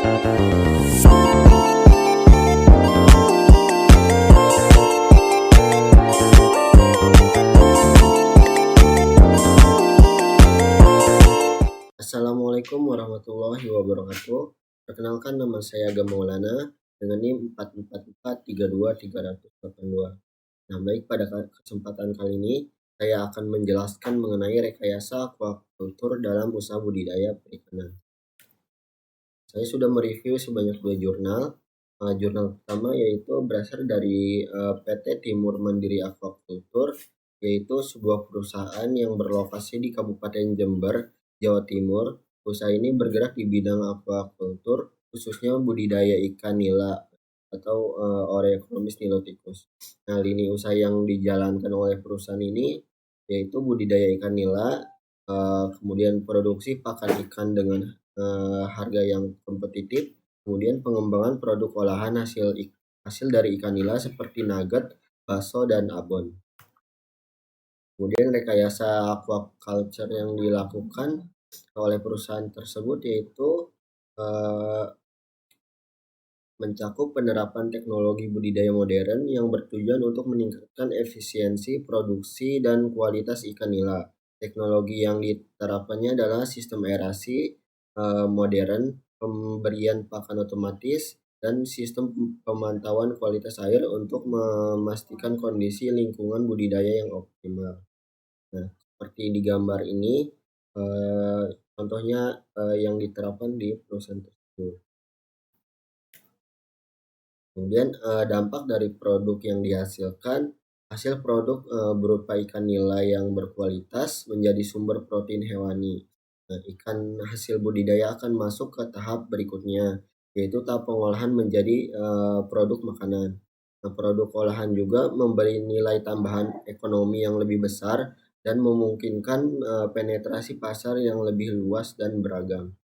Assalamualaikum warahmatullahi wabarakatuh. Perkenalkan, nama saya Agam Maulana dengan NIM 444323082. Nah, baik, pada kesempatan kali ini saya akan menjelaskan mengenai rekayasa aquacultur dalam usaha budidaya perikanan. Saya sudah mereview sebanyak 2 jurnal. Jurnal pertama yaitu berasal dari PT Timur Mandiri Aquacultur, yaitu sebuah perusahaan yang berlokasi di Kabupaten Jember, Jawa Timur. Usaha ini bergerak di bidang aquacultur, khususnya budidaya ikan nila atau Oreochromis niloticus. Nah, lini usaha yang dijalankan oleh perusahaan ini yaitu budidaya ikan nila, kemudian produksi pakan ikan dengan harga yang kompetitif, kemudian pengembangan produk olahan hasil dari ikan nila seperti nugget, bakso, dan abon. Kemudian rekayasa aquaculture yang dilakukan oleh perusahaan tersebut yaitu mencakup penerapan teknologi budidaya modern yang bertujuan untuk meningkatkan efisiensi produksi dan kualitas ikan nila. Teknologi yang diterapkannya adalah sistem aerasi modern, pemberian pakan otomatis, dan sistem pemantauan kualitas air untuk memastikan kondisi lingkungan budidaya yang optimal. Nah, seperti di gambar ini, contohnya yang diterapkan di perusahaan tersebut. Kemudian dampak dari produk yang dihasilkan, hasil produk berupa ikan nila yang berkualitas menjadi sumber protein hewani. Nah, ikan hasil budidaya akan masuk ke tahap berikutnya, yaitu tahap pengolahan menjadi produk makanan. Nah, produk olahan juga memberi nilai tambahan ekonomi yang lebih besar dan memungkinkan penetrasi pasar yang lebih luas dan beragam.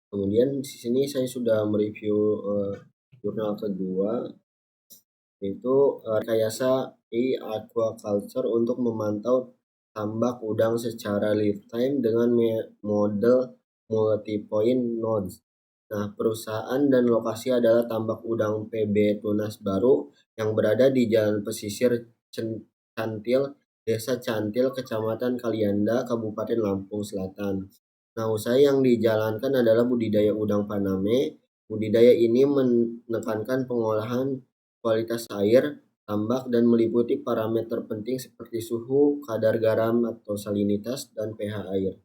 Kemudian di sini saya sudah mereview jurnal kedua, yaitu rekayasa aquaculture untuk memantau tambak udang secara real time dengan model multi-point nodes. Nah, perusahaan dan lokasi adalah tambak udang PB Tunas Baru yang berada di Jalan Pesisir Cantil, Desa Cantil, Kecamatan Kalianda, Kabupaten Lampung Selatan. Nah, usaha yang dijalankan adalah budidaya udang Paname. Budidaya ini menekankan pengolahan kualitas air, tambak, dan meliputi parameter penting seperti suhu, kadar garam atau salinitas, dan pH air.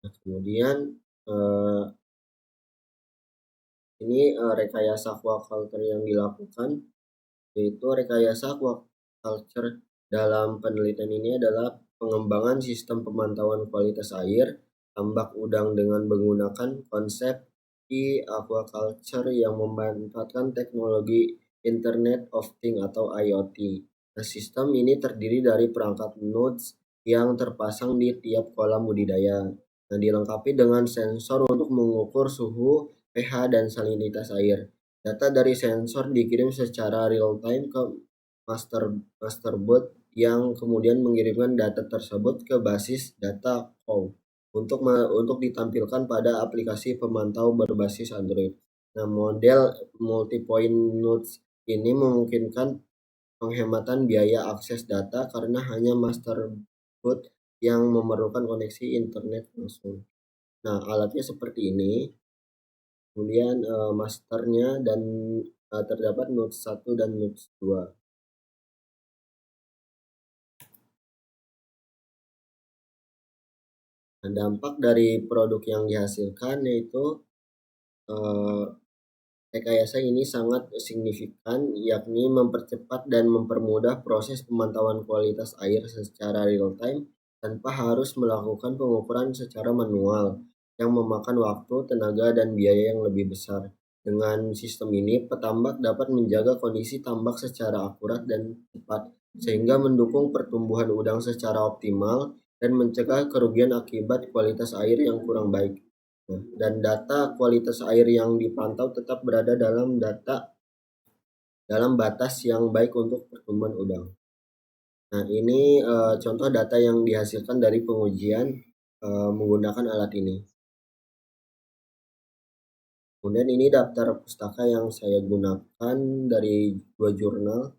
Nah, kemudian ini rekayasa aquaculture yang dilakukan, yaitu rekayasa aquaculture dalam penelitian ini adalah pengembangan sistem pemantauan kualitas air tambak udang dengan menggunakan konsep aquaculture yang memanfaatkan teknologi Internet of Things atau IoT. Nah, sistem ini terdiri dari perangkat nodes yang terpasang di tiap kolam budidaya. Nah, dilengkapi dengan sensor untuk mengukur suhu, pH, dan salinitas air. Data dari sensor dikirim secara real time ke masterboard yang kemudian mengirimkan data tersebut ke basis data COW untuk ditampilkan pada aplikasi pemantau berbasis Android. Nah, model multi-point nodes ini memungkinkan penghematan biaya akses data karena hanya masterboard yang memerlukan koneksi internet langsung. Nah, alatnya seperti ini. Kemudian masternya dan terdapat nodes 1 dan nodes 2. Nah, dampak dari produk yang dihasilkan yaitu rekayasa ini sangat signifikan, yakni mempercepat dan mempermudah proses pemantauan kualitas air secara real time tanpa harus melakukan pengukuran secara manual yang memakan waktu, tenaga, dan biaya yang lebih besar. Dengan sistem ini, petambak dapat menjaga kondisi tambak secara akurat dan cepat, sehingga mendukung pertumbuhan udang secara optimal dan mencegah kerugian akibat kualitas air yang kurang baik. Dan data kualitas air yang dipantau tetap berada dalam batas yang baik untuk pertumbuhan udang. Nah, ini contoh data yang dihasilkan dari pengujian menggunakan alat ini. Kemudian ini daftar pustaka yang saya gunakan dari 2 jurnal.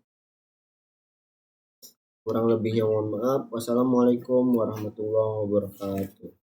Kurang lebihnya mohon maaf. Wassalamualaikum warahmatullahi wabarakatuh.